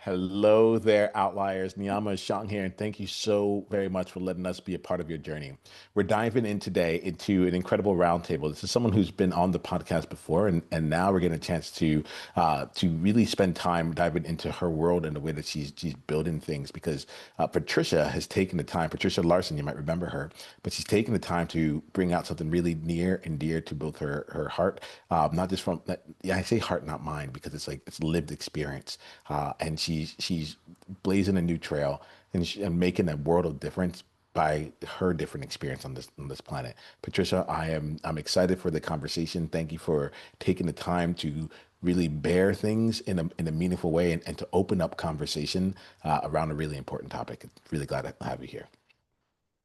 Hello there, outliers. Niiamah Shang here, and thank you so very much for letting us be a part of your journey. We're diving in today into an incredible roundtable. This is someone who's been on the podcast before, and now we're getting a chance to really spend time diving into her world and the way that she's building things. Because Patricia has taken the time. Patricia Larsen, you might remember her, but she's taken the time to bring out something really near and dear to both her heart, not just from yeah, I say heart, not mind, because it's like it's lived experience, and she's blazing a new trail and making a world of difference by her different experience on this planet. Patricia, I'm excited for the conversation. Thank you for taking the time to really bear things in a meaningful way and to open up conversation around a really important topic. Really glad to have you here.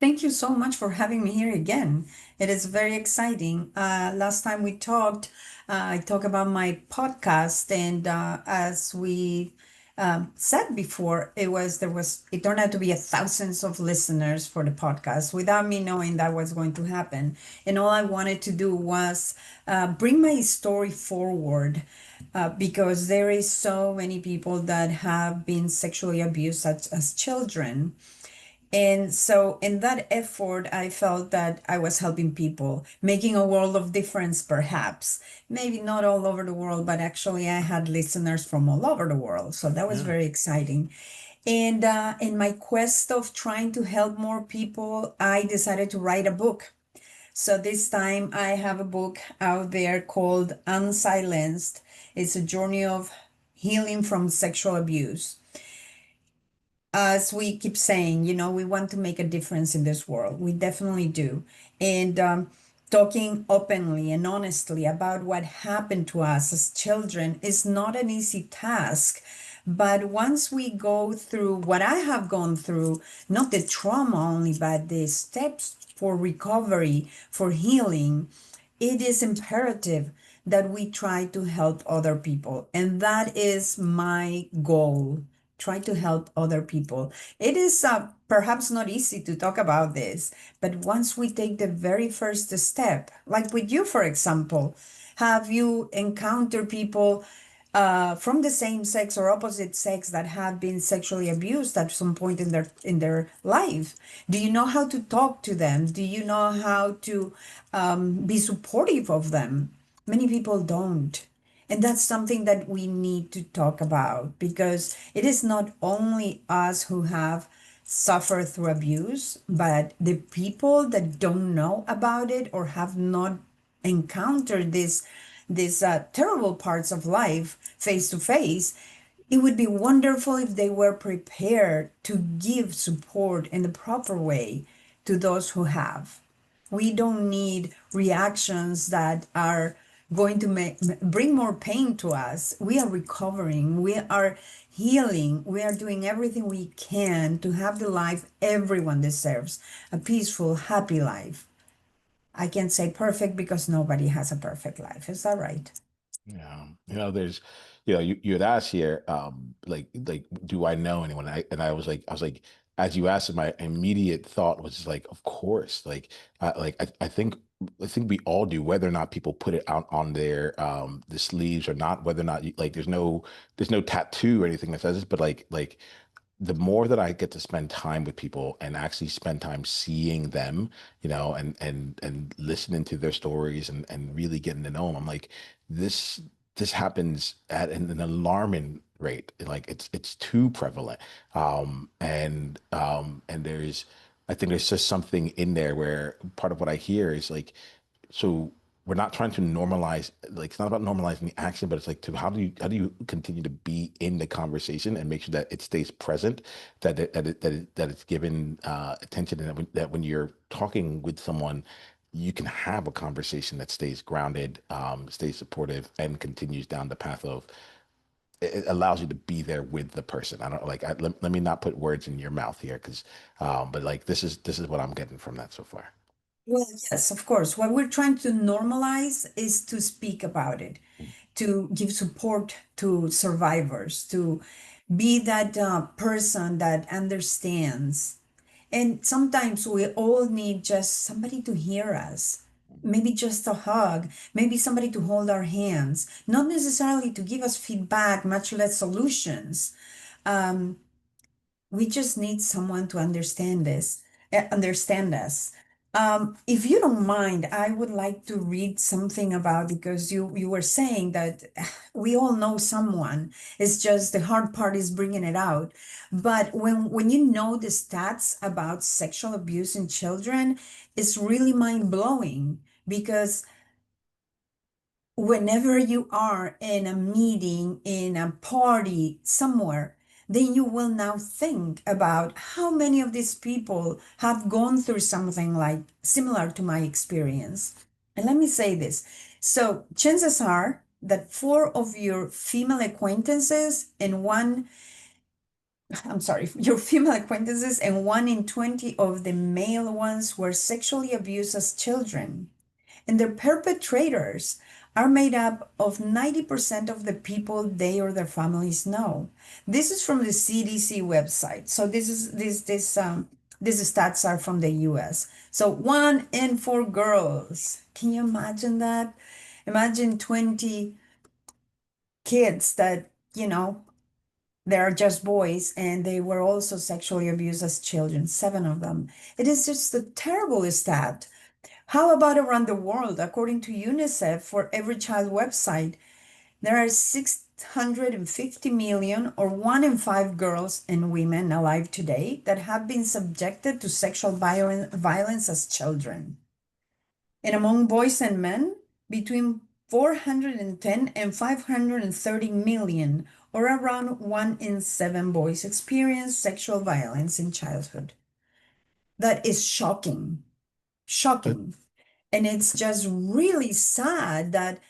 Thank you so much for having me here again. It is very exciting. Last time we talked, I talked about my podcast, and as we said before, it turned out to be thousands of listeners for the podcast without me knowing that was going to happen. And all I wanted to do was bring my story forward. Because there is so many people that have been sexually abused as children, and so, in that effort, I felt that I was helping people, making a world of difference, perhaps. Maybe not all over the world, but actually, I had listeners from all over the world. So that was Yeah. very exciting. And in my quest of trying to help more people, I decided to write a book. So this time, I have a book out there called Unsilenced. It's a journey of healing from sexual abuse. As we keep saying, we want to make a difference in this world. We definitely do. And talking openly and honestly about what happened to us as children is not an easy task. But once we go through what I have gone through, not the trauma only, but the steps for recovery, for healing, it is imperative that we try to help other people. And that is my goal. Try to help other people. It is perhaps not easy to talk about this, but once we take the very first step, like with you, for example, have you encountered people from the same sex or opposite sex that have been sexually abused at some point in their life? Do you know how to talk to them? Do you know how to be supportive of them? Many people don't. And that's something that we need to talk about because it is not only us who have suffered through abuse, but the people that don't know about it or have not encountered these terrible parts of life face to face. It would be wonderful if they were prepared to give support in the proper way to those who have. We don't need reactions that are going to bring more pain to us. We are recovering, we are healing, we are doing everything we can to have the life everyone deserves, a peaceful, happy life. I can't say perfect because nobody has a perfect life. Is that right? Yeah, there's, you had asked here, do I know anyone? I was like, as you asked, my immediate thought was like, of course, I think we all do, whether or not people put it out on their the sleeves or not, whether or not there's no tattoo or anything that says this, but the more that I get to spend time with people and actually spend time seeing them, and listening to their stories and really getting to know them, I'm like, this this happens at an alarming rate. Like it's too prevalent. And I think there's just something in there where part of what I hear is like, so we're not trying to normalize, like it's not about normalizing the action, but it's like, to how do you continue to be in the conversation and make sure that it stays present, that it's given attention, and that when you're talking with someone, you can have a conversation that stays grounded, stays supportive, and continues down the path of, it allows you to be there with the person. I don't like, let me not put words in your mouth here, because but like, this is what I'm getting from that so far. Well, yes, of course. What we're trying to normalize is to speak about it, to give support to survivors, to be that person that understands. And sometimes we all need just somebody to hear us, maybe just a hug, maybe somebody to hold our hands, not necessarily to give us feedback, much less solutions. Um, we just need someone to understand us. If you don't mind, I would like to read something about, because you were saying that we all know someone. It's just the hard part is bringing it out. But when you know the stats about sexual abuse in children, it's really mind blowing, because whenever you are in a meeting, in a party, somewhere, then you will now think about how many of these people have gone through something like similar to my experience. And let me say this. So, chances are that four of your female acquaintances and one, I'm sorry, your female acquaintances and 1 in 20 of the male ones were sexually abused as children. And their perpetrators are made up of 90% of the people they or their families know. This is from the CDC website. So these stats are from the US. So 1 in 4 girls. Can you imagine that? Imagine 20 kids that, they are just boys and they were also sexually abused as children, 7 of them. It is just a terrible stat. How about around the world? According to UNICEF, for Every Child website, there are 650 million, or 1 in 5 girls and women alive today, that have been subjected to sexual violence as children. And among boys and men, between 410 and 530 million, or around 1 in 7 boys, experience sexual violence in childhood. That is shocking, shocking. And it's just really sad that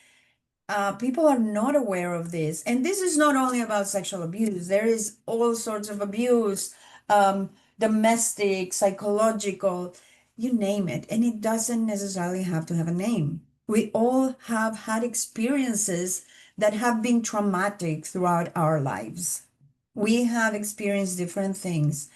people are not aware of this. And this is not only about sexual abuse, there is all sorts of abuse, um, domestic, psychological, you name it. And it doesn't necessarily have to have a name. We all have had experiences that have been traumatic throughout our lives. We have experienced different things.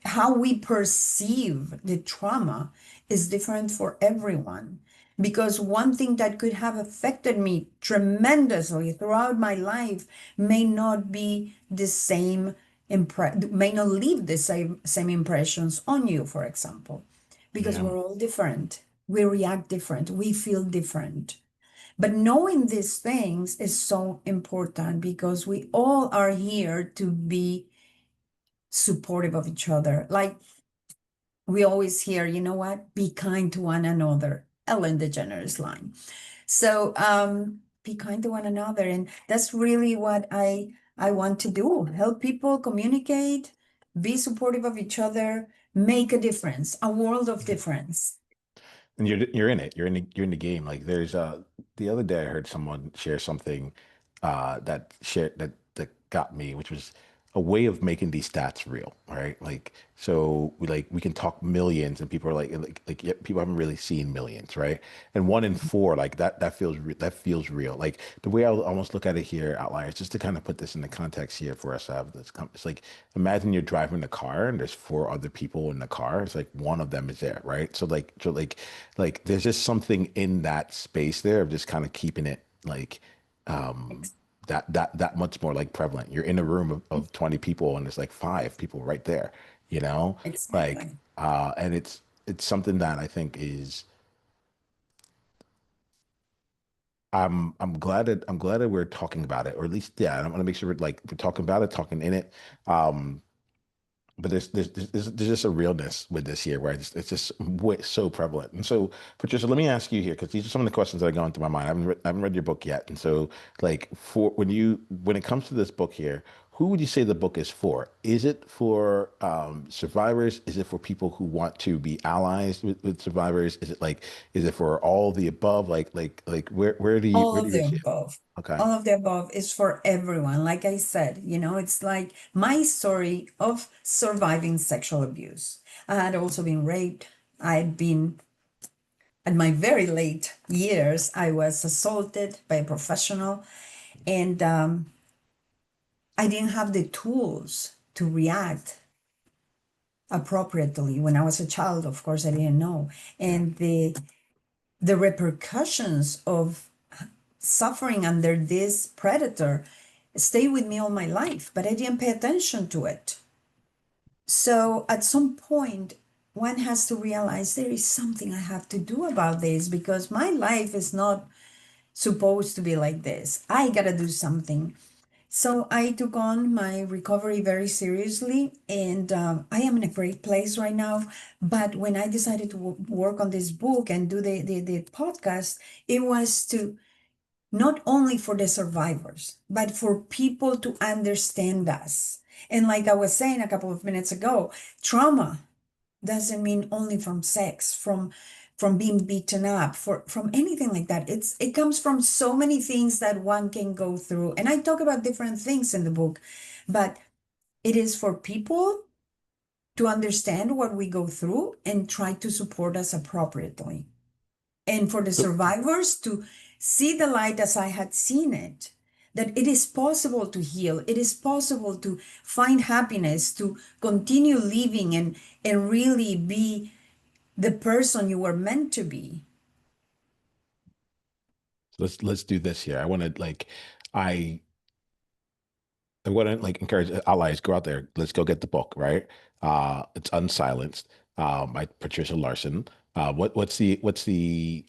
How we perceive the trauma is different for everyone, because one thing that could have affected me tremendously throughout my life may not be the same may not leave the same impressions on you, for example, because Yeah. we're all different. We react different, we feel different. But knowing these things is so important, because we all are here to be supportive of each other. Like we always hear, you know what? Be kind to one another. Ellen DeGeneres line. So be kind to one another. And that's really what I want to do. Help people communicate, be supportive of each other, make a difference, a world of difference. And you're in it. You're in the game. Like there's the other day I heard someone share something that got me, which was a way of making these stats real, right? Like so we can talk millions and people are like yeah, people haven't really seen millions, right? And 1 in 4, like that feels real. Like the way I almost look at it here, outliers, just to kind of put this in the context here for us to have this, it's like imagine you're driving the car and there's 4 other people in the car. It's like one of them is there, right? So like there's just something in that space there of just kind of keeping it like um Ex- that much more like prevalent. You're in a room of 20 people and there's like 5 people right there, you know? Like Exactly. and it's something that I think is I'm glad that we're talking about it, or at least yeah, I want to make sure we're talking about it, talking in it. Um but there's just a realness with this here where it's just so prevalent. And so, Patricia, let me ask you here, because these are some of the questions that are going through my mind. I haven't read your book yet. And so, like, when it comes to this book here, who would you say the book is for? Is it for survivors? Is it for people who want to be allies with survivors? Is it for all the above? Like All where do of you the see it? above. Okay. All of the above is for everyone. Like I said, it's like my story of surviving sexual abuse. I had also been raped. I'd been, at my very late years, I was assaulted by a professional, and I didn't have the tools to react appropriately when I was a child. Of course, I didn't know. Yeah. And the repercussions of suffering under this predator, stay with me all my life, but I didn't pay attention to it. So at some point, one has to realize there is something I have to do about this because my life is not supposed to be like this. I gotta do something. So I took on my recovery very seriously, and I am in a great place right now. But when I decided to work on this book and do the podcast, it was to not only for the survivors, but for people to understand us. And like I was saying a couple of minutes ago, trauma doesn't mean only from sex, from being beaten up, from anything like that. It comes from so many things that one can go through. And I talk about different things in the book, but it is for people to understand what we go through and try to support us appropriately. And for the So, survivors to see the light as I had seen it, that it is possible to heal, it is possible to find happiness, to continue living and really be the person you were meant to be. let's do this here. I want to I I want to encourage allies, go out there. Let's go get the book, right? It's Unsilenced, by Patricia Larsen. What's the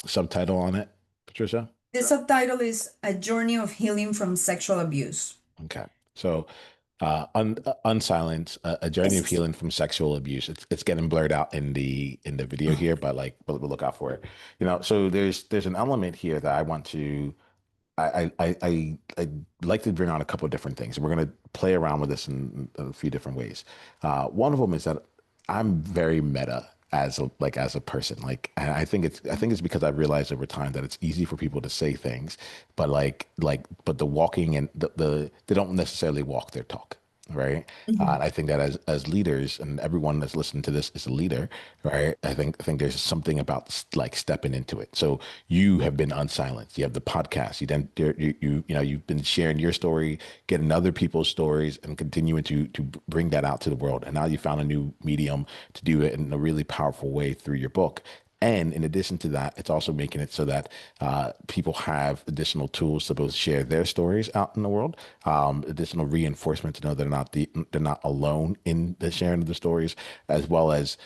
subtitle on it, Patricia? The subtitle is A Journey of Healing from Sexual Abuse. Okay. So, Unsilenced, a journey of Yes. healing from sexual abuse. It's getting blurred out in the video here, but but we'll look out for it. So there's an element here that I want to I like to bring on a couple of different things. We're going to play around with this in a few different ways. One of them is that I'm very meta as a person. And I think it's because I've realized over time that it's easy for people to say things, but but the walking and they don't necessarily walk their talk. Right. And Mhm. I think that as leaders, and everyone that's listening to this is a leader, right? I think there's something about stepping into it. So you have been unsilenced. You have the podcast. You've been sharing your story, getting other people's stories, and continuing to bring that out to the world. And now you found a new medium to do it in a really powerful way through your book. And in addition to that, it's also making it so that people have additional tools to both share their stories out in the world, additional reinforcement to know they're not alone in the sharing of the stories, as well as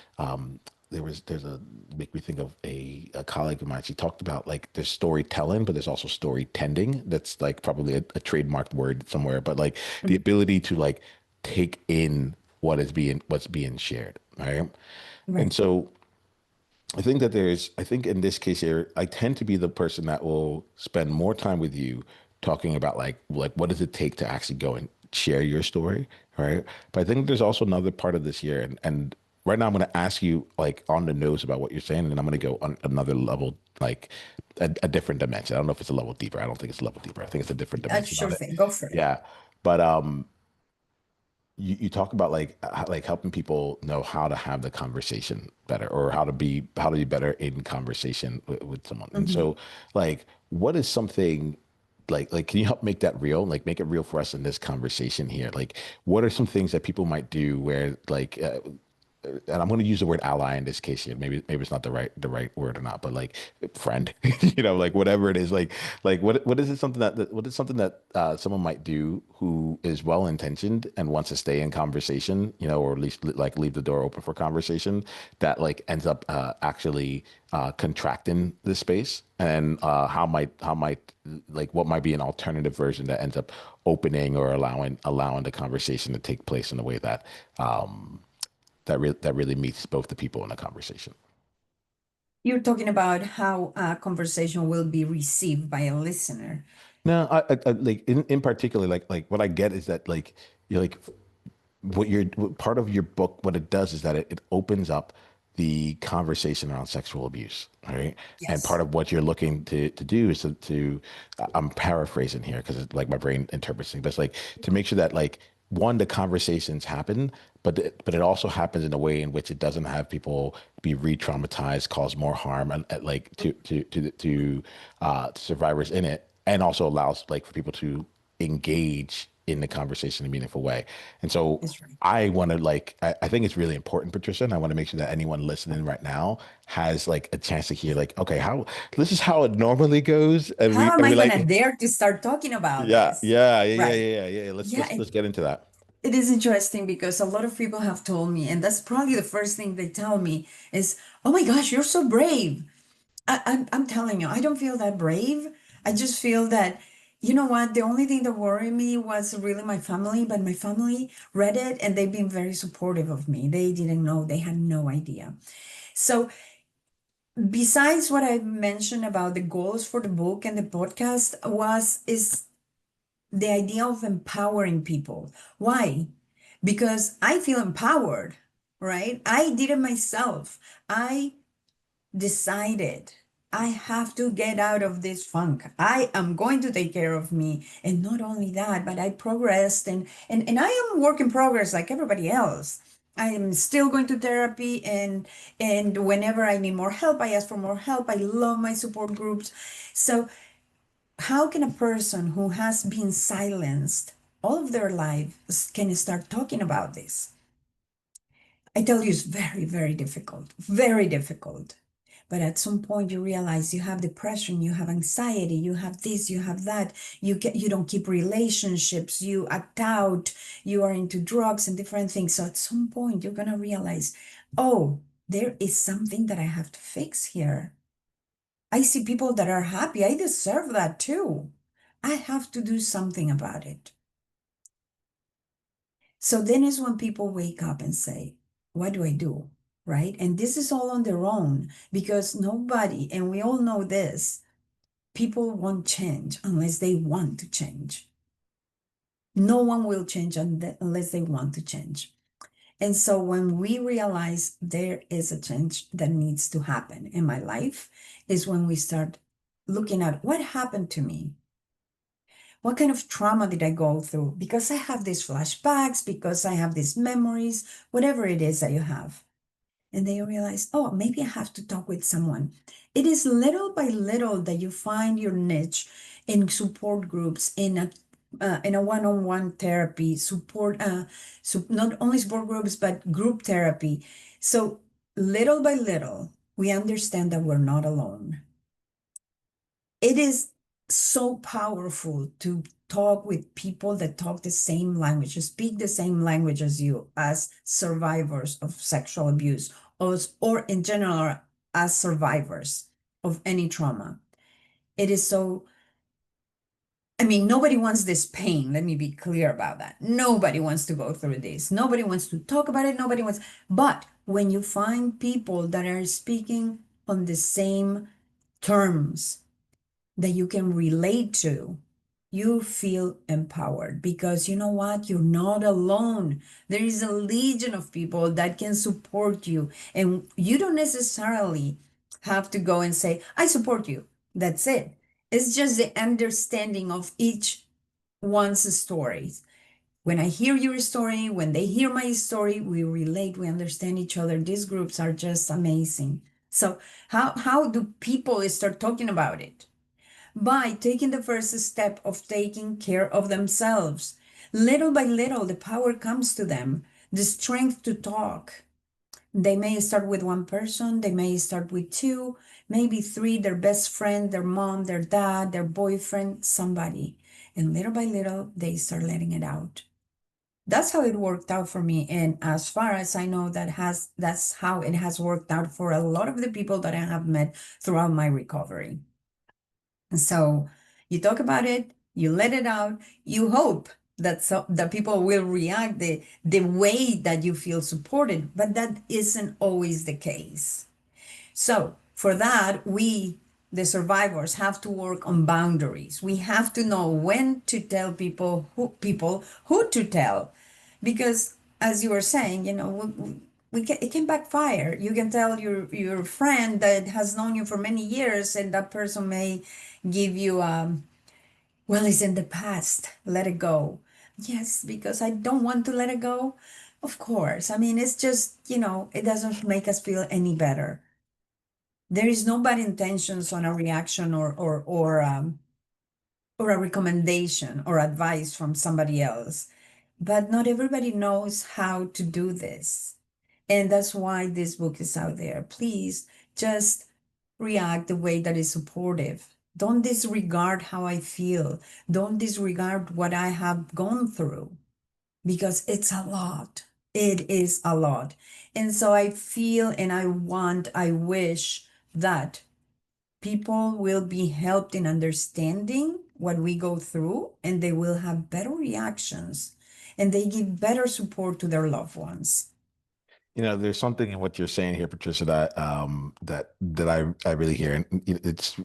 there's a make me think of a colleague of mine. She talked about there's storytelling, but there's also story tending. That's probably a trademarked word somewhere, but the Mhm. ability to take in what's being shared, right? And Right. so I think in this case here, I tend to be the person that will spend more time with you talking about what does it take to actually go and share your story, right? But I think there's also another part of this year, and right now I'm going to ask you on the nose about what you're saying, and then I'm going to go on another level, a different dimension. I don't know if it's a level deeper. I don't think it's a level deeper. I think it's a different dimension Sure of it. thing. Go for it. Yeah, but you talk about helping people know how to have the conversation better, or how to be better in conversation with someone. And Mhm. so what is something can you help make that real, make it real for us in this conversation here? What are some things that people might do where and I'm going to use the word ally in this case here. Maybe it's not the right word or not, but friend, whatever it is, what is it something what is something that someone might do who is well intentioned and wants to stay in conversation, or at least leave the door open for conversation, that ends up actually contracting the space, and how might what might be an alternative version that ends up opening or allowing the conversation to take place in a way that that really meets both the people in the conversation. You're talking about how a conversation will be received by a listener. No, in particular, what I get is that you're what part of your book, what it does is that it opens up the conversation around sexual abuse, right? And part Yes. of what you're looking to do is I'm paraphrasing here because it's my brain interprets things, but it's to make sure that one, the conversations happen, but it also happens in a way in which it doesn't have people be re-traumatized, cause more harm, and to survivors in it, and also allows for people to engage in the conversation in a meaningful way. And so That's right. I want to like, I think it's really important, Patricia, and I want to make sure that anyone listening right now has like a chance to hear like, okay, how this is how it normally goes, How am and I we gonna like, dare to start talking about yeah, this? yeah, yeah, yeah, Right. yeah, yeah, yeah. Yeah, Let's get into that. it is interesting because a lot of people have told me, and that's probably the first thing they tell me is, "Oh my gosh, you're so brave." I'm telling you, I don't feel that brave. I just feel that, you know what? The only thing that worried me was really my family, but my family read it and they've been very supportive of me. They didn't know, they had no idea. So, besides what I mentioned about the goals for the book and the podcast, is the idea of empowering people. Why? Because I feel empowered, right? I did it myself. I decided I have to get out of this funk. I am going to take care of me. And not only that, but I progressed and I am work in progress like everybody else. I am still going to therapy and whenever I need more help, I ask for more help. I love my support groups. So how can a person who has been silenced all of their life can start talking about this? I tell you, it's very, very difficult, very difficult. But at some point you realize you have depression, you have anxiety, you have this, you have that, you don't keep relationships, you act out, you are into drugs and different things. So at some point you're gonna realize, oh, there is something that I have to fix here. I see people that are happy. I deserve that too. I have to do something about it. So then is when people wake up and say, what do I do? Right? And this is all on their own because nobody, and we all know this, people won't change unless they want to change. No one will change unless they want to change. And so when we realize there is a change that needs to happen in my life, is when we start looking at what happened to me. What kind of trauma did I go through? Because I have these flashbacks, because I have these memories, whatever it is that you have. And then you realize, oh, maybe I have to talk with someone. It is little by little that you find your niche in support groups, in a one-on-one therapy, not only support groups, but group therapy. So little by little, we understand that we're not alone. It is so powerful to talk with people that talk the same language, speak the same language as you, as survivors of sexual abuse, or in general, as survivors of any trauma. It is so, I mean, nobody wants this pain. Let me be clear about that. Nobody wants to go through this. Nobody wants to talk about it. Nobody wants, but when you find people that are speaking on the same terms, that you can relate to, you feel empowered because you know what? You're not alone. There is a legion of people that can support you. And you don't necessarily have to go and say, I support you. That's it. It's just the understanding of each one's stories. When I hear your story, when they hear my story, we relate, we understand each other. These groups are just amazing. So, how do people start talking about it? By taking the first step of taking care of themselves. Little by little, the power comes to them, the strength to talk. They may start with one person, they may start with two, maybe three, their best friend, their mom, their dad, their boyfriend, somebody. And little by little, they start letting it out. That's how it worked out for me. And as far as I know, that's how it has worked out for a lot of the people that I have met throughout my recovery. And so you talk about it, you let it out, you hope that people will react the way that you feel supported, but that isn't always the case. So for that, we, the survivors, have to work on boundaries. We have to know when to tell people who to tell, because as you were saying, it can backfire. You can tell your friend that has known you for many years, and that person may give you well, it's in the past. Let it go. Yes, because I don't want to let it go. Of course. I mean, it's just, it doesn't make us feel any better. There is no bad intentions on a reaction or or a recommendation or advice from somebody else. But not everybody knows how to do this. And that's why this book is out there. Please just react the way that is supportive. Don't disregard how I feel. Don't disregard what I have gone through because it's a lot. It is a lot. And so I feel and I wish that people will be helped in understanding what we go through and they will have better reactions and they give better support to their loved ones. You know, there's something in what you're saying here, Patricia, that I really hear, and it's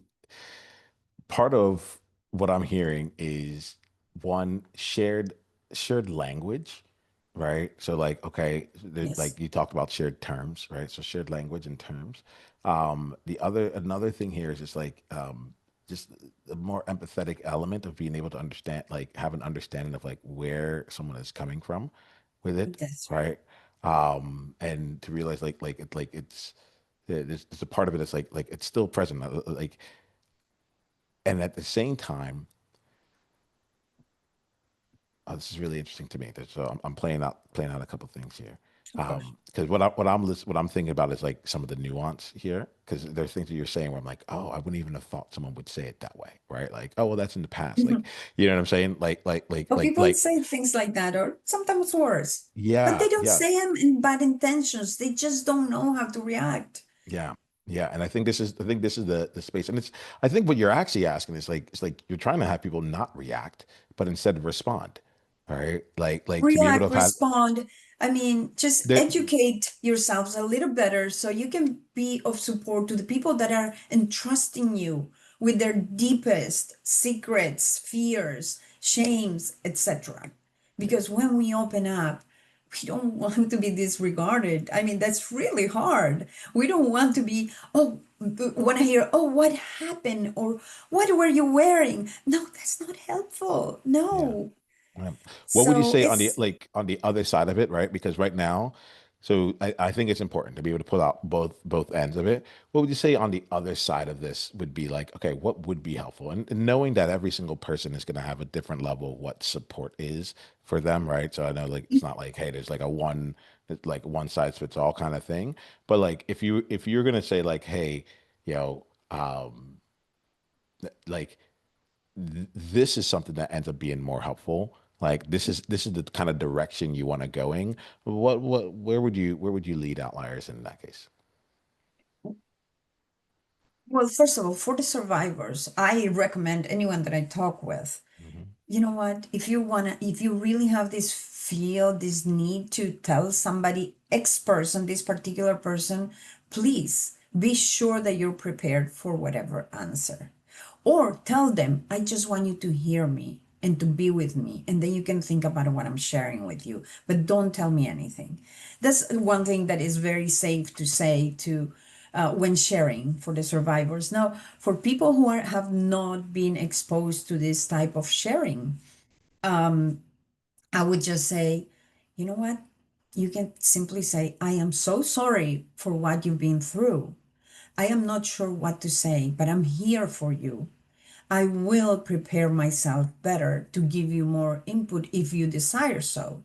part of what I'm hearing is one shared language, right? So like, okay, Yes, like you talked about shared terms, right? So shared language and terms. The other another thing here is just a more empathetic element of being able to understand, like have an understanding of like where someone is coming from with it, that's right. right? And to realize it's there's a part of it that's like it's still present, like, and at the same time, this is really interesting to me. So I'm playing out a couple things here. Of course. Because what I'm thinking about is like some of the nuance here. Because there's things that you're saying where I'm like, oh, I wouldn't even have thought someone would say it that way, right? Like, oh, well, that's in the past. Like, you know what I'm saying? But people say things like that, or sometimes worse. But Yeah, they don't yeah. say them in bad intentions. They just don't know how to react. Yeah. Yeah. And I think this is the space. And it's, I think what you're actually asking is like, it's like you're trying to have people not react, but instead respond. All right. Like to be able to React, have had respond. I mean, just the, educate yourselves a little better so you can be of support to the people that are entrusting you with their deepest secrets, fears, shames, etc. Because when we open up, we don't want to be disregarded. I mean, that's really hard. We don't want to be, oh, want to hear, oh, what happened? Or what were you wearing? No, that's not helpful. yeah. No. Right. What would you So say on the it's like on the other side of it, right? Because right now, so I think it's important to be able to pull out both ends of it. What would you say on the other side of this would be like, okay, what would be helpful? And knowing that every single person is going to have a different level of what support is for them, right? So I know like it's not like, hey, there's like one size fits all kind of thing. But like if you're gonna say like, hey, you know, like this is something that ends up being more helpful. Like this is the kind of direction you want to going. What where would you lead outliers in that case? Well, first of all, for the survivors, I recommend anyone that I talk with, Hmm. you know what, if you really have this feel, this need to tell somebody, X person, this particular person, please be sure that you're prepared for whatever answer. Or tell them, I just want you to hear me and to be with me. And then you can think about what I'm sharing with you. But don't tell me anything. That's one thing that is very safe to say to when sharing for the survivors. Now, for people who have not been exposed to this type of sharing, I would just say, you know what? You can simply say, I am so sorry for what you've been through. I am not sure what to say, but I'm here for you. I will prepare myself better to give you more input if you desire so,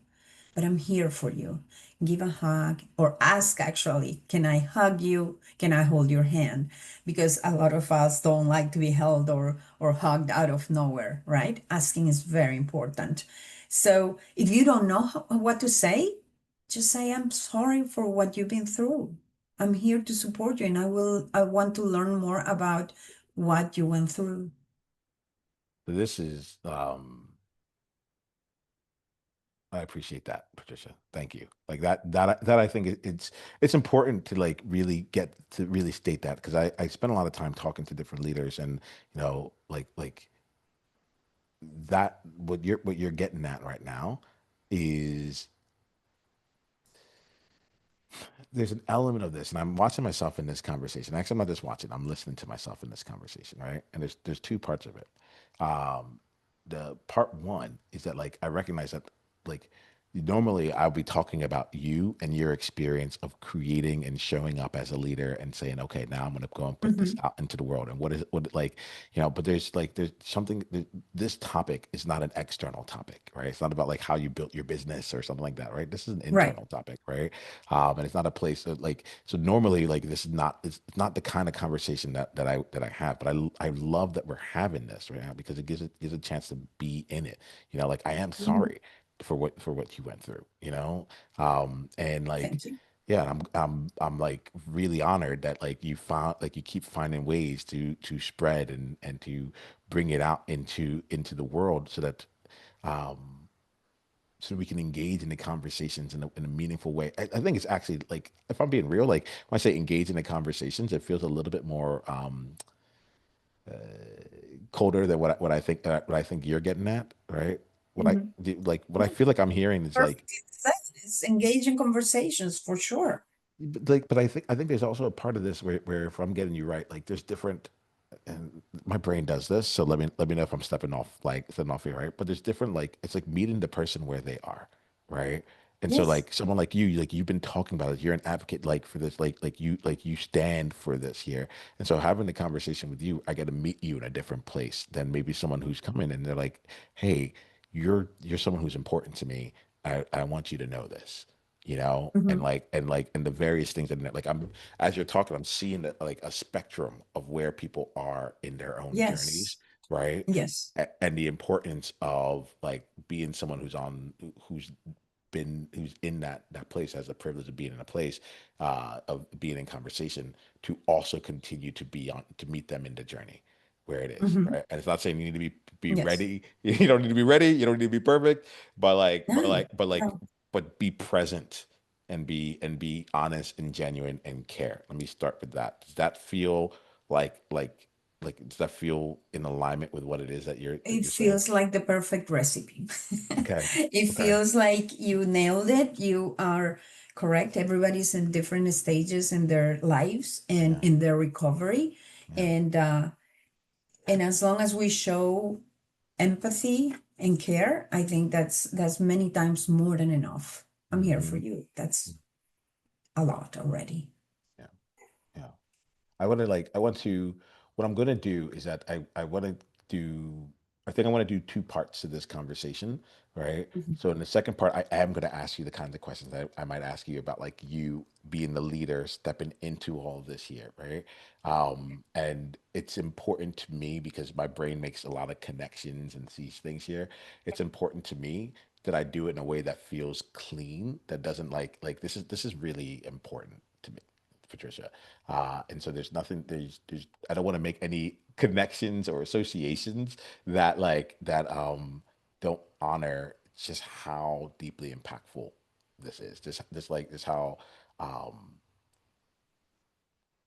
but I'm here for you. Give a hug or ask actually, can I hug you? Can I hold your hand? Because a lot of us don't like to be held or hugged out of nowhere, right? Asking is very important. So if you don't know what to say, just say, I'm sorry for what you've been through. I'm here to support you and I want to learn more about what you went through. This is I appreciate that, Patricia. Thank you. Like that I think it's important to like really get to really state that because I spend a lot of time talking to different leaders and you know like that what you're getting at right now is there's an element of this, and I'm watching myself in this conversation. Actually, I'm not just watching; I'm listening to myself in this conversation, right? And there's two parts of it. The part one is that like I recognize that like normally I'll be talking about you and your experience of creating and showing up as a leader and saying, okay, now I'm going to go and put this Hmm. out into the world. And what like, but there's something, this topic is not an external topic, right? It's not about like how you built your business or something like that, right? This is an Right. internal topic, right? And it's not a place that like, so normally like this is not, it's not the kind of conversation that I have, but I love that we're having this right now because it gives a chance to be in it. Like I am Hmm. sorry for what you went through, and like, Thank you. yeah, I'm like really honored that like you found like you keep finding ways to spread and to bring it out into the world so that um so we can engage in the conversations in a meaningful way. I think it's actually like if I'm being real, like when I say engage in the conversations, it feels a little bit more colder than what I think you're getting at, right? Hmm. What I feel like I'm hearing is like Perfectly said. It's engaging conversations for sure. but I think there's also a part of this where if I'm getting you right, like there's different, and my brain does this, so let me know if I'm stepping off here, right? But there's different, like it's like meeting the person where they are, right? And so Yes. like someone like you, like you've been talking about it, you're an advocate like for this, like you stand for this here. And so having the conversation with you, I get to meet you in a different place than maybe someone who's coming and they're like, hey, you're someone who's important to me. I want you to know this, and Hmm. like the various things that like I'm as you're talking, I'm seeing that like a spectrum of where people are in their own journeys, Yes. right? Yes. And the importance of like being someone who's in that place, has the privilege of being in a place of being in conversation, to also continue to meet them in the journey where it is, Hmm. right? And it's not saying you need to be Yes. ready. You don't need to be ready. You don't need to be perfect, but like but No. like but like No. but be present and be honest and genuine and care. Let me start with that. Does that feel does that feel in alignment with what it is that you're that It you're saying? feels like the perfect recipe. Okay. It Okay. feels like you nailed it. You are correct. Everybody's in different stages in their lives and Yeah. in their recovery. Yeah. And as long as we show empathy and care, I think that's many times more than enough. I'm here for Hmm. you. That's a lot already. Yeah. Yeah. What I'm going to do is that I want to do, I think I want to do two parts to this conversation, right? Mhm. So in the second part, I am going to ask you the kinds of questions that I might ask you about like you being the leader, stepping into all of this here, right? And it's important to me because my brain makes a lot of connections and sees things here. It's important to me that I do it in a way that feels clean, that doesn't like this is really important to me, Patricia. And so there's I don't want to make any connections or associations that don't honor just how deeply impactful this is. This how um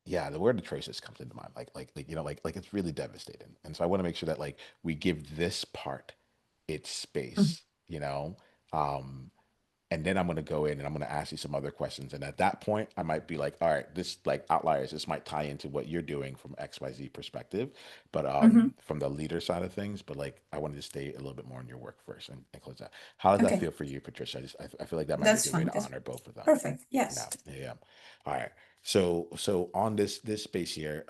yeah, the word atrocious comes into mind. Like it's really devastating. And so I want to make sure that like we give this part its Mhm. space, Um, and then I'm going to go in and I'm going to ask you some other questions. And at that point, I might be like, all right, this like outliers, this might tie into what you're doing from XYZ perspective, but Mhm. from the leader side of things. But like, I wanted to stay a little bit more on your work first and close that. How does that Okay, feel for you, Patricia? I feel like that might be a that's good way fine. to That's honor both of them. perfect. Yeah, Yes. yeah. Yeah. All right. So on this space here,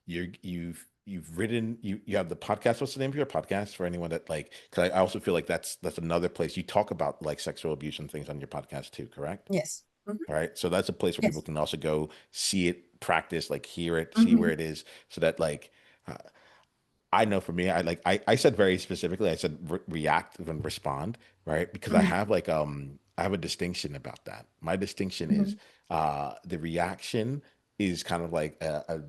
you've written you have the podcast. What's the name of your podcast for anyone that like? Because I also feel like that's another place you talk about like sexual abuse and things on your podcast too. Correct? Yes. Mhm. All right. So that's a place where people Yes. can also go see it, practice, like hear it, see where Mhm. it is, so that like uh, I know for me, I said very specifically, I said react and respond, right? Because I Mhm. have I have a distinction about that. My distinction is Mhm. the reaction is kind of like a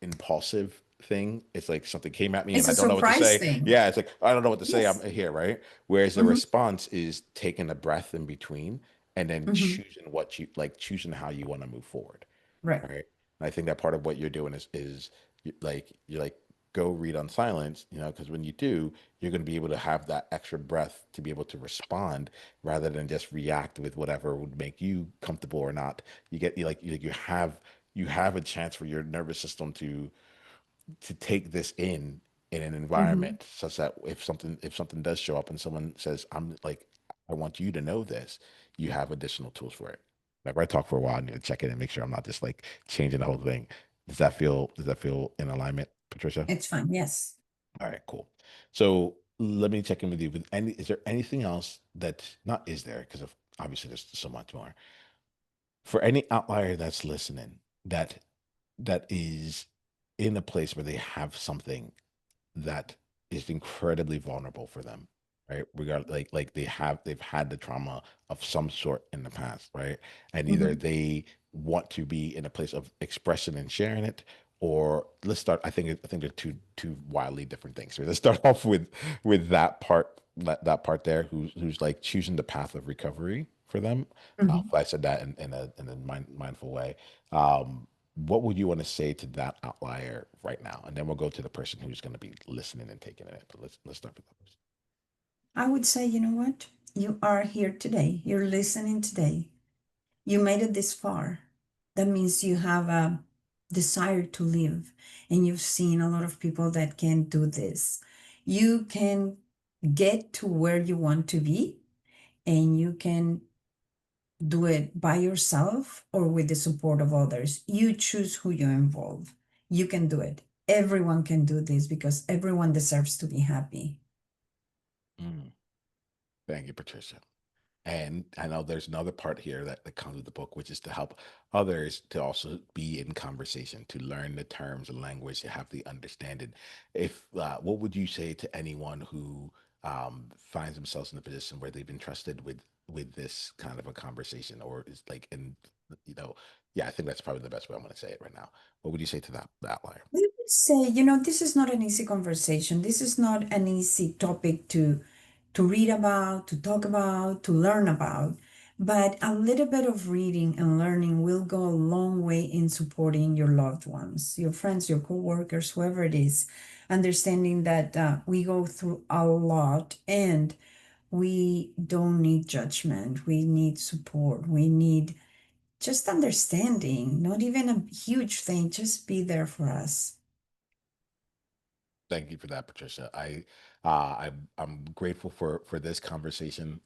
impulsive thing. It's like something came at me It's and I a don't know what to surprise say. thing. Yeah, it's like I don't know what to say. I'm Yes. here, right? Whereas the Mhm. response is taking a breath in between and then Mhm. choosing how you want to move forward, Right. right? And I think that part of what you're doing is you're like go read Unsilenced, because when you do, you're going to be able to have that extra breath to be able to respond rather than just react with whatever would make you comfortable or not. You have a chance for your nervous system to take this in an Mhm. environment such that if something does show up and someone says I'm like I want you to know this. You have additional tools for it. Like, I talk for a while, I need to check in and make sure I'm not just like changing the whole thing. Does that feel in alignment, Patricia? It's fine. Yes. All right, cool. So let me check in with you. Is there anything else that not is there? Because of obviously there's so much more. For any outlier that's listening, that is in a place where they have something that is incredibly vulnerable for them, right? Regard like they've had the trauma of some sort in the past, right? And either Mhm. they want to be in a place of expression and sharing it, or let's start. I think they're two wildly different things. So let's start off with that part, that part there, who's like choosing the path of recovery for them. If Mhm. I said that in a mindful way. What would you want to say to that outlier right now? And then we'll go to the person who's going to be listening and taking it. But let's start with that person. I would say, you know what? You are here today. You're listening today. You made it this far. That means you have a desire to live, and you've seen a lot of people that can do this. You can get to where you want to be, and you can do it by yourself or with the support of others. You choose who you involve. You can do it. Everyone can do this because everyone deserves to be happy. Mm, thank you, Patricia. And I know there's another part here that comes with the book, which is to help others to also be in conversation, to learn the terms and language, to have the understanding. If What would you say to anyone who finds themselves in a position where they've been trusted with this kind of a conversation, or is like, and you know, yeah, I think that's probably the best way I'm going to say it right now. What would you say to that liar? I would say, this is not an easy conversation. This is not an easy topic to read about, to talk about, to learn about. But a little bit of reading and learning will go a long way in supporting your loved ones, your friends, your coworkers, whoever it is, understanding that we go through a lot and we don't need judgment. We need support. We need just understanding, not even a huge thing, just be there for us. Thank you for that, Patricia. I'm grateful for this conversation.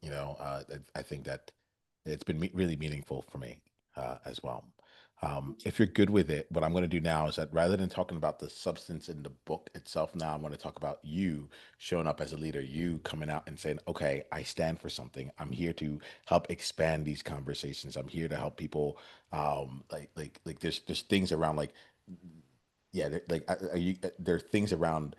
I think that it's been really meaningful for me as well. If you're good with it, what I'm going to do now is that rather than talking about the substance in the book itself, now I'm going to talk about you showing up as a leader, you coming out and saying, "Okay, I stand for something. I'm here to help expand these conversations. I'm here to help people." There's things around like yeah, there are things around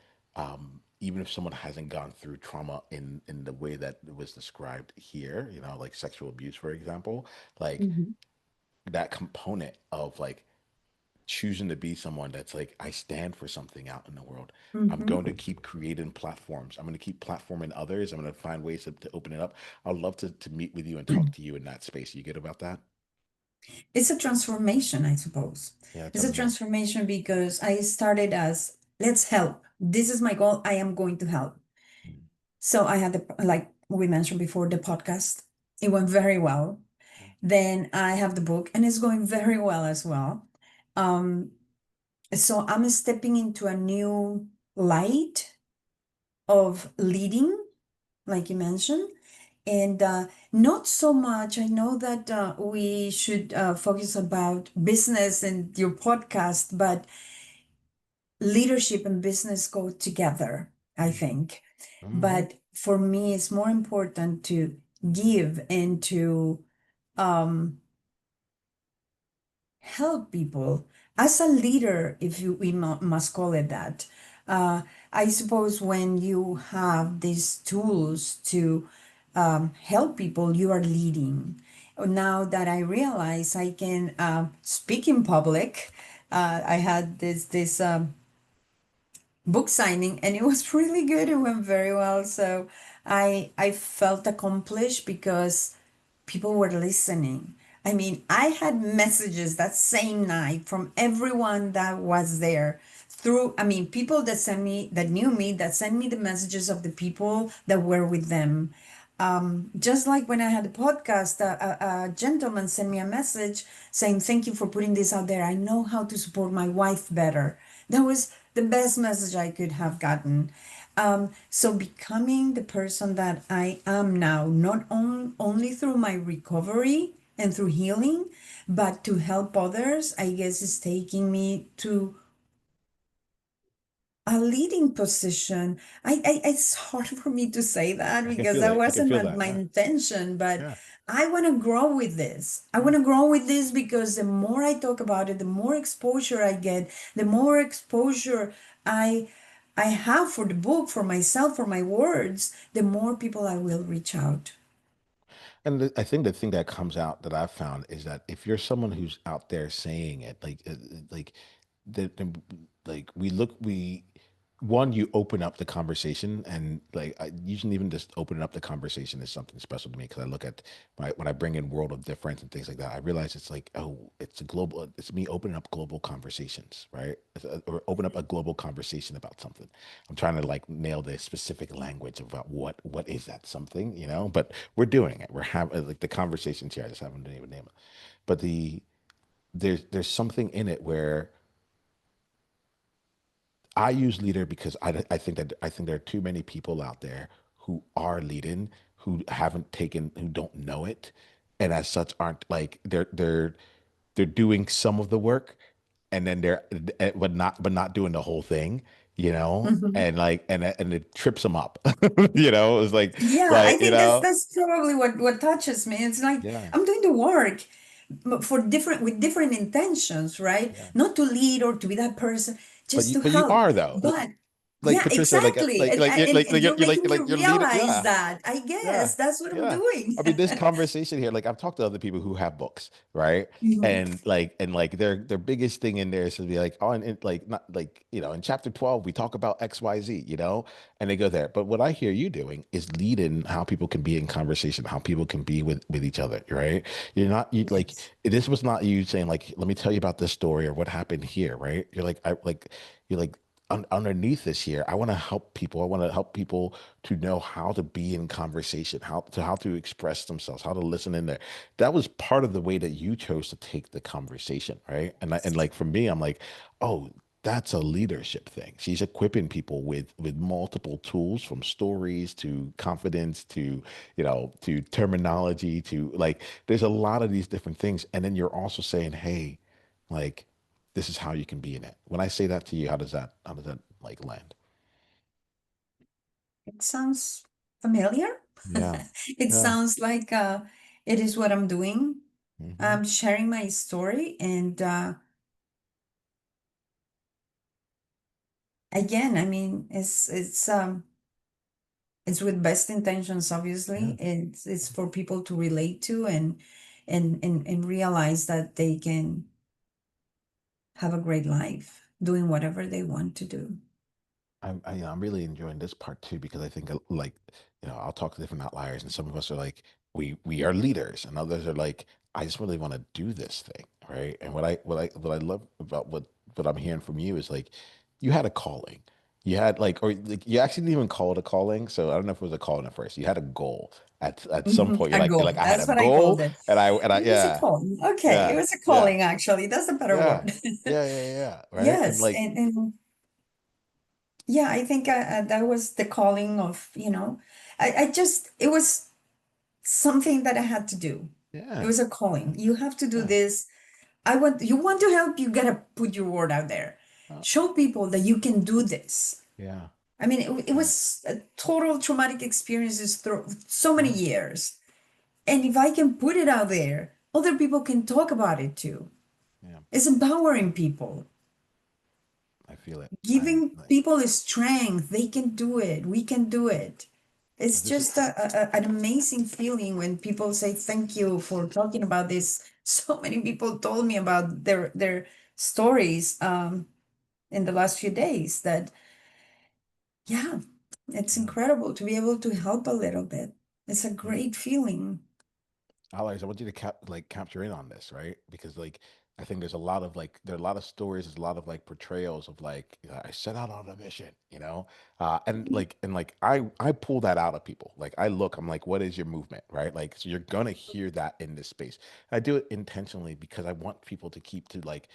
even if someone hasn't gone through trauma in the way that it was described here, like sexual abuse, for example, like Mhm. that component of like choosing to be someone that's like, I stand for something out in the world. I'm going to Mhm. keep creating platforms. I'm going to keep platforming others. I'm going to find ways to open it up. I'd love to meet with you and talk to you in that space. You get about that? It's a transformation, I suppose. Yeah, It's tell a me more. transformation because I started as let's help. This is my goal. I am going to help. Mm, So I had like we mentioned before, the podcast. It went very well. mm, Then I have the book and it's going very well as well. Um, so I'm stepping into a new light of leading, like you mentioned. And not so much. I know that we should focus about business and your podcast, but leadership and business go together, I mm, think. mhm, But for me, it's more important to give and to um, help people as a leader, if we must call it that. Uh, I suppose when you have these tools to help people, you are leading. Now that I realize I can speak in public, I had this book signing and it was really good. It went very well. So I felt accomplished because people were listening. I mean, I had messages that same night from everyone that was there through, I mean, people that sent me, that knew me, that sent me the messages of the people that were with them. Just like when I had a podcast, a gentleman sent me a message saying, "Thank you for putting this out there. I know how to support my wife better." That was the best message I could have gotten. So becoming the person that I am now, not only grown only through my recovery and through healing, but to help others, I guess, is taking me to a leading position. It's hard for me to say that I can because feel that it. I can wasn't feel my that. Yeah. intention, but Yeah. I want to grow with this. I Yeah. want to grow with this because the more I talk about it, the more exposure I get, the more exposure I I have for the book, for myself, for my words, the more people I will reach out. And I think the thing that comes out that I've found is that if you're someone who's out there saying it, like the like we look we one you open up the conversation and like I usually even just opening up the conversation is something special to me because I look at when I bring in world of difference and things like that I realize it's like oh it's me opening up global conversations right or open up a global conversation about something. I'm trying to like nail the specific language about what is that something, you know, but we're doing it. We're having like the conversations here. I just haven't been able to name it, but there's something in it where I use leader because I think there are too many people out there who are leading who haven't taken who don't know it, and as such aren't like they're doing some of the work, and then but not doing the whole thing, you know, Mhm. and like and it trips them up, you know. It's Yeah, I like you think that's know, that's probably what touches me. It's like yeah, I'm doing the work but for different with different intentions, right? yeah. Not to lead or to be that person, just to But you help. are though, But like yeah, Patricia, exactly. And and you're making me like you're leading, realize yeah. that. I Yeah. guess that's what I'm Yeah. doing. I mean, this conversation here, like I've talked to other people who have books, right? Mhm. And like their biggest thing in there is to be like, oh, and like not like, you know, in chapter 12, we talk about XYZ, you know, and they go there. But what I hear you doing is leading how people can be in conversation, how people can be with each other, right? You're not you like Yes. this was not you saying like, let me tell you about this story or what happened here, right? You're like underneath this here, I want to help people. I want to help people to know how to be in conversation, how to express themselves, how to listen in there. That was part of the way that you chose to take the conversation, right? And like for me, I'm like, oh, that's a leadership thing. She's equipping people with multiple tools from stories to confidence to, you know, to terminology to like there's a lot of these different things. And then you're also saying, hey, like this is how you can be in it. When I say that to you, how does that like land? It sounds familiar. Yeah. It Yeah. sounds like it is what I'm doing. Hmm. I'm sharing my story and again, I mean, it's with best intentions, Yeah. obviously. It's for people to relate to and realize that they can have a great life doing whatever they want to do. You know, I'm really enjoying this part too because I think like, you know, I'll talk to different outliers and some of us are like, we are leaders and others are like, I just really want to do this thing, right? And what I love about what I'm hearing from you is like, you had a calling. You had like, or like, you actually didn't even call it a calling. So I don't know if it was a calling at first. You had a goal at some Mhm. point. A You're goal. like, I had a That's what I called goal, it. and I, It was a yeah, calling. Okay, it yeah, was a yeah, calling, actually. That's a better yeah, word. yeah, right? And Yes, like, and yeah, I think that was the calling of, I just, it was something that I had to do. It yeah, was a calling. You have to do yeah, this. You want to help, you gotta put your word out there. uh, Show people that you can do this. yeah, I mean, it yeah, was a total traumatic experiences through so many yeah, years. And if I can put it out there, other people can talk about it too. yeah. It's empowering people, I feel it. I'm giving like, people strength. They can do it. We can do it. It's this is, just an amazing feeling when people say thank you for talking about this. So many people told me about their stories in the last few days that, yeah, it's yeah. incredible to be able to help a little bit. It's a Yeah. great feeling. Alex, I want you to capture in on this, right? Because like I think there's a lot of like there are a lot of stories, there's a lot of like portrayals of like you know, I set out on a mission, you know, and like I pull that out of people. Like I look, I'm like, what is your movement, right? Like so you're gonna hear that in this space. I do it intentionally because I want people to keep to like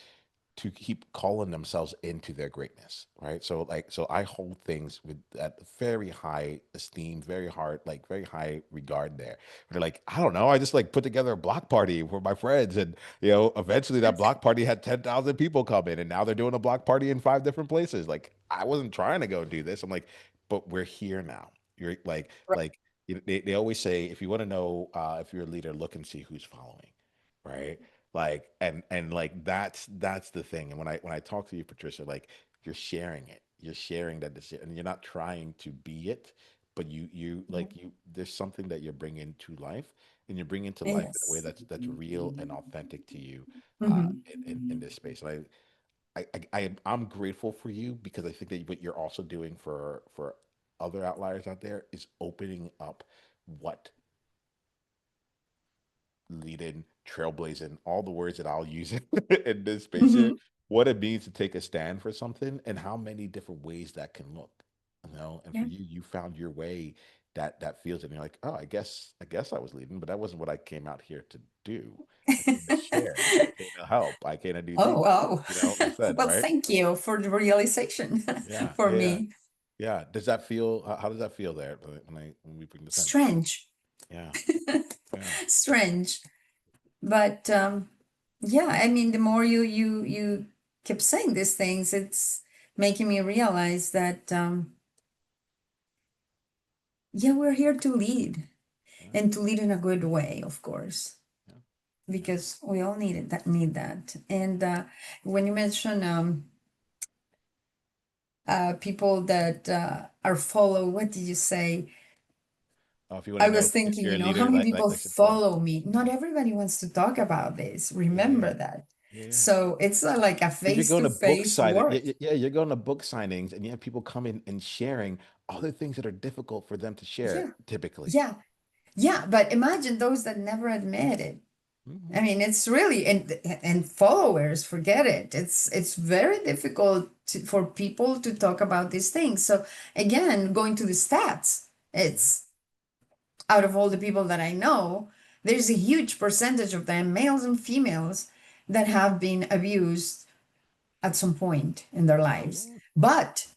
to keep calling themselves into their greatness, right? So like, so I hold things with that very high esteem, very hard, like very high regard there. They're like, I don't know, I just like put together a block party for my friends, and eventually that block party had 10,000 people come in, and now they're doing a block party in 5 different places. Like, I wasn't trying to go do this. I'm like, but we're here now. You're like they always say, if you want to know if you're a leader, look and see who's following, right? Like, and like that's the thing. And when I talk to you, Patricia, like, you're sharing it, you're sharing that decision, and you're not trying to be it, but you like, you there's something that you're bringing to life, and you're bringing to life in a way Yes. that's real and authentic to you, Hmm. in this space. And I'm grateful for you, because I think that what you're also doing for other outliers out there is opening up what leading, trailblazing, all the words that I'll use in this space here, Hmm. what it means to take a stand for something, and how many different ways that can look, and for Yeah. you, you found your way that feels it. And you're like, oh, I guess I was leading, but that wasn't what I came out here to do. I came to share. I came to help. I came to do Oh, things, wow. instead, Well, right? thank you for the realization Yeah, for yeah, yeah. me. Yeah. Does that feel, how does that feel there when we bring this in? Strange. Yeah, yeah. Strange. But yeah, I mean, the more you keep saying these things, it's making me realize that yeah, we're here to lead, Yeah, and to lead in a good way, of course, yeah, yeah. because we all need that. And when you mention people that are follow, what did you say? If you want I to know was if thinking, you're a how leader, many like people should follow. follow me? Not everybody wants to talk about this. Yeah, yeah, Remember that. yeah, yeah. So it's like a But you're going to book face-to-face signing. work. Yeah, yeah, yeah, you're going to book signings, and you have people coming and sharing other things that are difficult for them to share Yeah. typically. Yeah. Yeah. But imagine those that never admit it. Hmm. I mean, it's really, and followers, forget it. It's very difficult for people to talk about these things. So again, going to the stats, it's out of all the people that I know, there's a huge percentage of them, males and females, that have been abused at some point in their lives. Absolutely. But,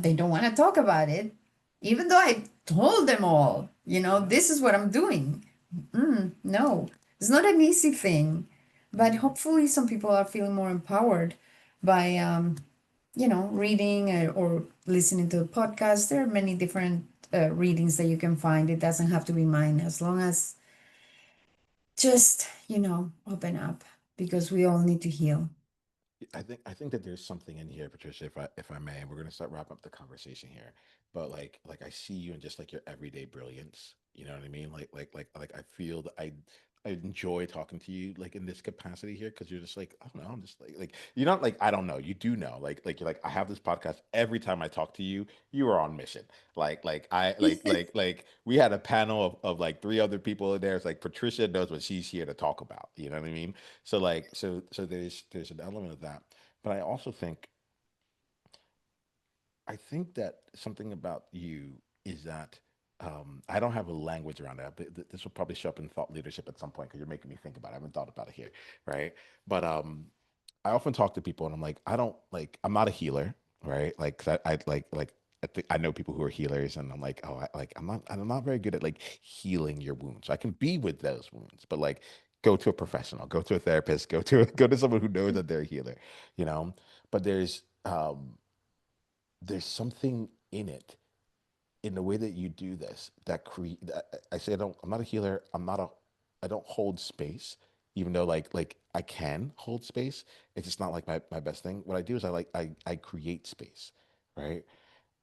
they don't want to talk about it, even though I told them all, Yeah. this is what I'm doing. No, it's not an easy thing. But Mm. hopefully, some people are feeling more empowered by, reading or listening to a podcast. There are many different readings that you can find. It doesn't have to be mine, as long as just, open up, because we all need to heal. I think that there's something in here, Patricia, if I may, and we're gonna start wrapping up the conversation here. But like I see you in just like your everyday brilliance. You know what I mean? Like I feel that I enjoy talking to you like in this capacity here, because you're just like, I don't know, I'm just like you're not like, I don't know, you do know. Like you're like, I have this podcast. Every time I talk to you, you are on mission. Like I like we had a panel of like three other people in there. It's like Patricia knows what she's here to talk about. You know what I mean? So there's an element of that. But I think that something about you is that, I don't have a language around that, but this will probably show up in thought leadership at some point, because you're making me think about it. I haven't thought about it here, right? But I often talk to people, and I'm like, I'm not a healer, right? Like, 'cause I like I think I know people who are healers, and I'm like, oh, I'm not very good at like healing your wounds. I can be with those wounds, but like, go to a professional, go to a therapist, go to someone who knows that they're a healer, you know. But there's something in it, in the way that you do this, that create that I say, I'm not a healer. I don't hold space, even though like I can hold space. It's just not like my best thing. What I do is I create space, right?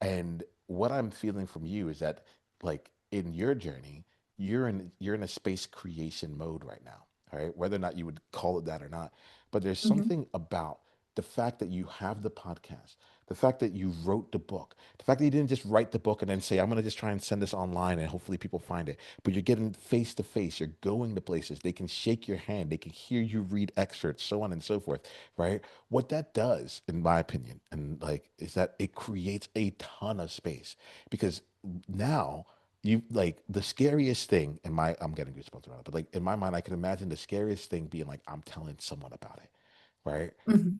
And what I'm feeling from you is that, like, in your journey, you're in a space creation mode right now, all right? Whether or not you would call it that or not. But there's Mhm. something about the fact that you have the podcast, the fact that you wrote the book, the fact that you didn't just write the book and then say, I'm going to just try and send this online and hopefully people find it. But you're getting face to face, you're going to places, they can shake your hand, they can hear you read excerpts, so on and so forth, right? What that does, in my opinion, and like, is that it creates a ton of space, because now you like the scariest thing in I'm getting goosebumps around it, but like in my mind, I can imagine the scariest thing being like, I'm telling someone about it. right? Mhm.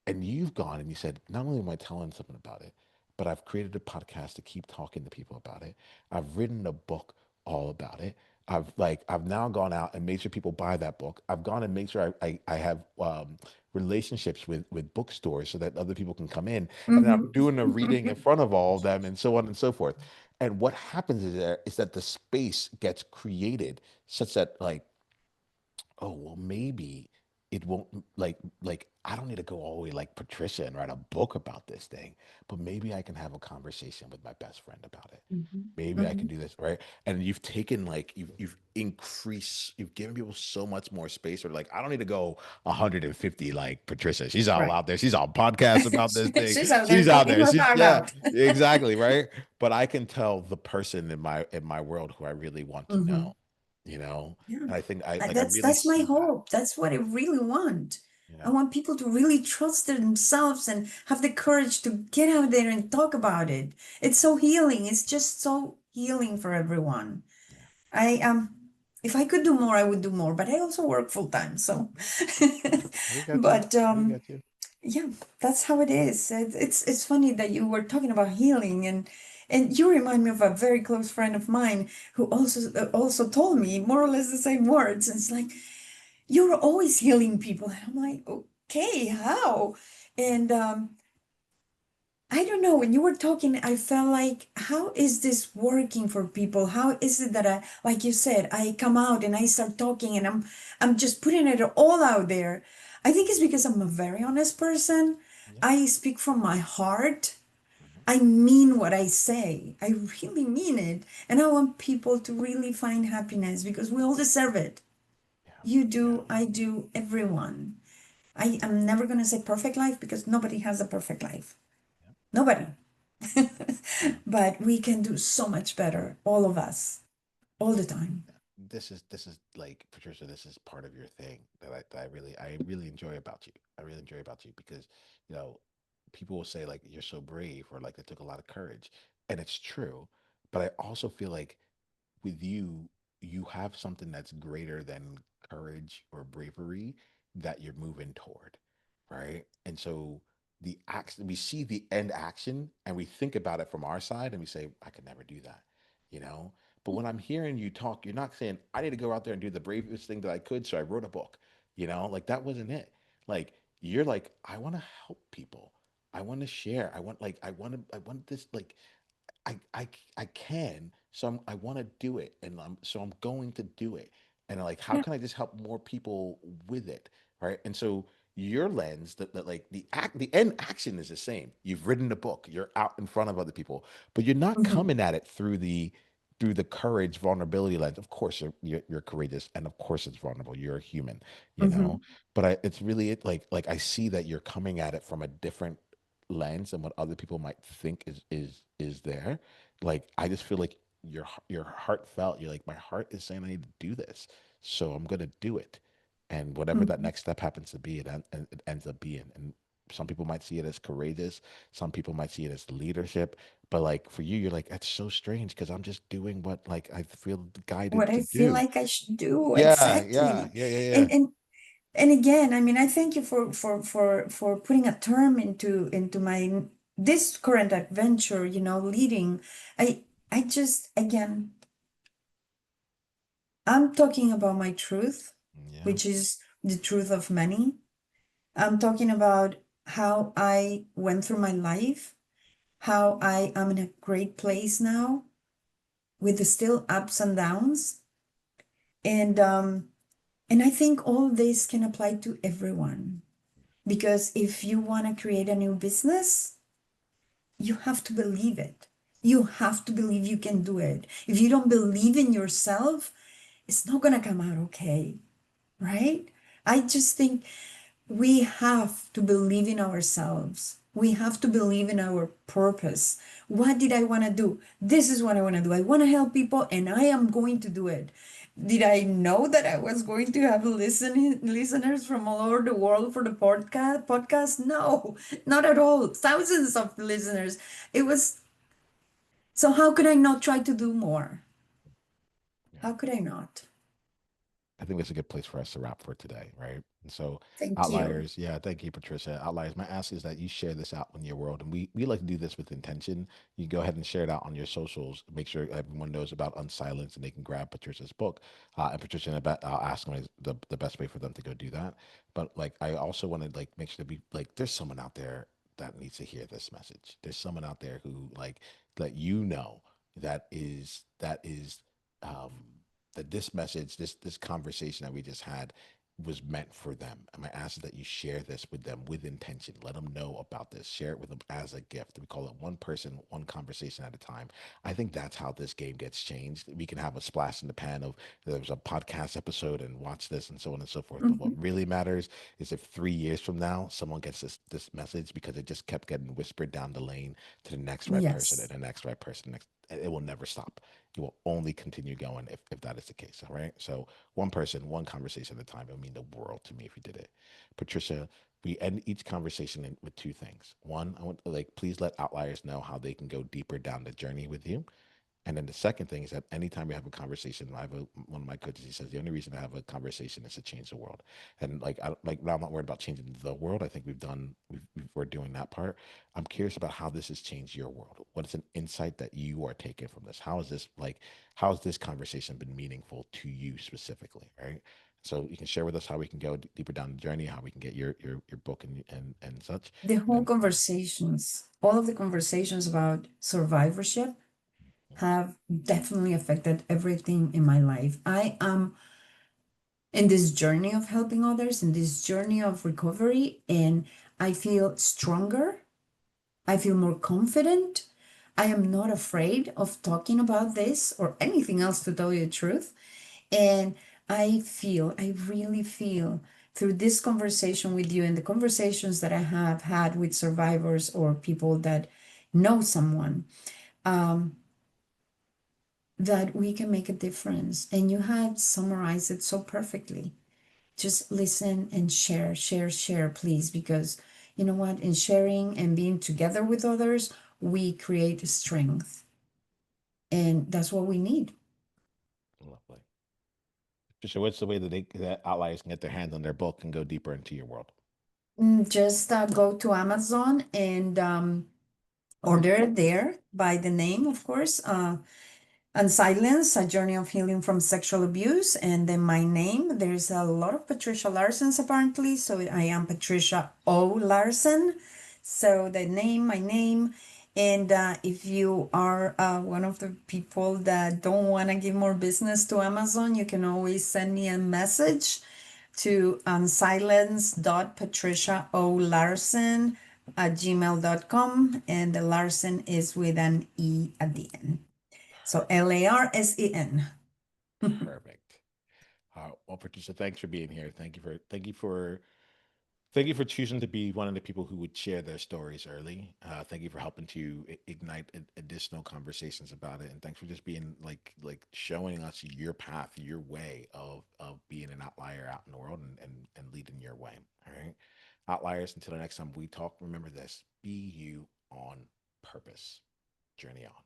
And you've gone and you said, not only am I telling someone about it, but I've created a podcast to keep talking to people about it. I've written a book all about it. I've now gone out and made sure people buy that book. I've gone and made sure I have relationships with bookstores so that other people can come in, and then I'm Mhm. doing a reading in front of all of them, and so on and so forth. And what happens is that the space gets created such that, like, oh well, maybe it won't, like I don't need to go all the way like Patricia and write a book about this thing, but maybe I can have a conversation with my best friend about it. Mhm. Maybe I can Mhm. do this, right? And you've taken, like, you've increased, you've given people so much more space. Or like, I don't need to go 150 like Patricia. She's all Right. out there. She's on podcasts about this thing. She's out there She's out talking there. her She's, heart yeah, out. exactly, right. But I can tell the person in my world who I really want to Mhm. know, you know. Yeah. And I think I like I really That's my see that. hope. That's what I really want. I Yeah. want people to really trust themselves and have the courage to get out there and talk about it. It's so healing. It's just so healing for everyone. Yeah. I if I could do more, I would do more, but I also work full time, so Yeah. We got you. but We got you. yeah, that's how it is. It's funny that you were talking about healing, and you remind me of a very close friend of mine who also told me more or less the same words. And it's like, you're always healing people. And I'm like, okay, how? And I don't know, when you were talking, I felt like, how is this working for people? How is it that I, like you said, I come out and I start talking and I'm just putting it all out there. I think it's because I'm a very honest person. Yeah. I speak from my heart. Mhm. I mean what I say. I really mean it. And I want people to really find happiness because we all deserve it. Yeah. You Yeah. do, I do, everyone. I am never going to say perfect life because nobody has a perfect life. Yeah. Nobody. Yeah. But we can do so much better, all of us, all the time. This is like, Patricia, this is part of your thing that I really enjoy about you. I really enjoy about you because, you know, people will say like you're so brave, or like it took a lot of courage. And it's true. But I also feel like with you, you have something that's greater than courage or bravery that you're moving toward, right? And so the action, we see the end action and we think about it from our side and we say, I could never do that, you know? But when I'm hearing you talk, you're not saying, I need to go out there and do the bravest thing that I could. So I wrote a book, you know, like that wasn't it. Like, you're like, I want to help people. I want to share. I want this, like, I can, so I want to do it, and so I'm going to do it. And like, how Yeah. can I just help more people with it, right? And so your lens, that like the end action is the same. You've written a book, you're out in front of other people, but you're not Mhm. coming at it through the courage, vulnerability lens. Of course, you're courageous, and of course it's vulnerable. You're a human, you know. Mhm. But it's really it, like I see that you're coming at it from a different lens and what other people might think is there. Like, I just feel like your heartfelt. You're like, my heart is saying I need to do this, so I'm gonna do it. And whatever that Mhm. next step happens to be, it ends up being. And some people might see it as courageous, some people might see it as leadership. But like for you, you're like, that's so strange because I'm just doing what, like, I feel What guided I to feel do. like I should do, Yeah, yeah, exactly. yeah, yeah, yeah. And again, I mean, I thank you for putting a term into my this current adventure, leading. I just, again, I'm talking about my truth, Yeah. which is the truth of many. I'm talking about how I went through my life, how I am in a great place now with the still ups and downs. And I think all this can apply to everyone. Because if you want to create a new business, you have to believe it. You have to believe you can do it. If you don't believe in yourself, it's not going to come out okay, right? I just think we have to believe in ourselves. We have to believe in our purpose. What did I want to do? This is what I want to do. I want to help people and I am going to do it. Did I know that I was going to have listeners from all over the world for the podcast? No, not at all. Thousands of listeners. It was, so how could I not try to do more? Yeah. How could I not? I think that's a good place for us to wrap for today, right? And so, Thank you. outliers, yeah, thank you, Patricia. Outliers, my ask is that you share this out in your world, and we like to do this with intention. You go ahead and share it out on your socials. Make sure everyone knows about Unsilenced, and they can grab Patricia's book. And Patricia, in a bet, I'll ask them the best way for them to go do that. But like, I also want to like make sure to be like, there's someone out there that needs to hear this message. There's someone out there who like that that is um that this message, this conversation that we just had was meant for them. And my ask is that you share this with them with intention. Let them know about this. Share it with them as a gift. We call it one person, one conversation at a time. I think that's how this game gets changed. We can have a splash in the pan of there was a podcast episode and watch this and so on and so forth. But what Mhm. really matters is if 3 years from now someone gets this message because it just kept getting whispered down the lane to the next right person and Yes. the next right person. Next, it will never stop. It will only continue going if that is the case. All right. So one person, one conversation at a time. It would mean the world to me if you did it. Patricia, we end each conversation with two things. One, I want like please let outliers know how they can go deeper down the journey with you. And then the second thing is that anytime we have a conversation, one of my coaches. He says the only reason to have a conversation is to change the world. And like, now I'm not worried about changing the world. I think we're doing that part. I'm curious about how this has changed your world. What is an insight that you are taking from this? How has this conversation been meaningful to you specifically? Right. So you can share with us how we can go deeper down the journey, how we can get your book and such. The And whole then conversations, all of the conversations about survivorship have definitely affected everything in my life. I am in this journey of helping others, in this journey of recovery, and I feel stronger. I feel more confident. I am not afraid of talking about this or anything else, to tell you the truth. And I really feel through this conversation with you and the conversations that I have had with survivors or people that know someone, um, that we can make a difference. And you had summarized it so perfectly. Just listen and share, share, share, please, because you know what? In sharing and being together with others, we create strength. And that's what we need. lovely. Patricia, what's the way that outliers can get their hands on their book and go deeper into your world? Just go to Amazon and order it there by the name, of course. Unsilenced, A Journey of Healing from Sexual Abuse. And then my name, there's a lot of Patricia Larsens apparently. So I am Patricia O. Larsen. So the name, my name. And if you are one of the people that don't want to give more business to Amazon, you can always send me a message to unsilenced.patriciaolarsen@gmail.com. And the Larsen is with an E at the end. So Larsen. Perfect. Well, Patricia, thanks for being here. Thank you for choosing to be one of the people who would share their stories early. Thank you for helping to ignite additional conversations about it, and thanks for just being like showing us your path, your way of being an outlier out in the world and leading your way. All right, outliers. Until the next time we talk, remember this: be you on purpose. Journey on.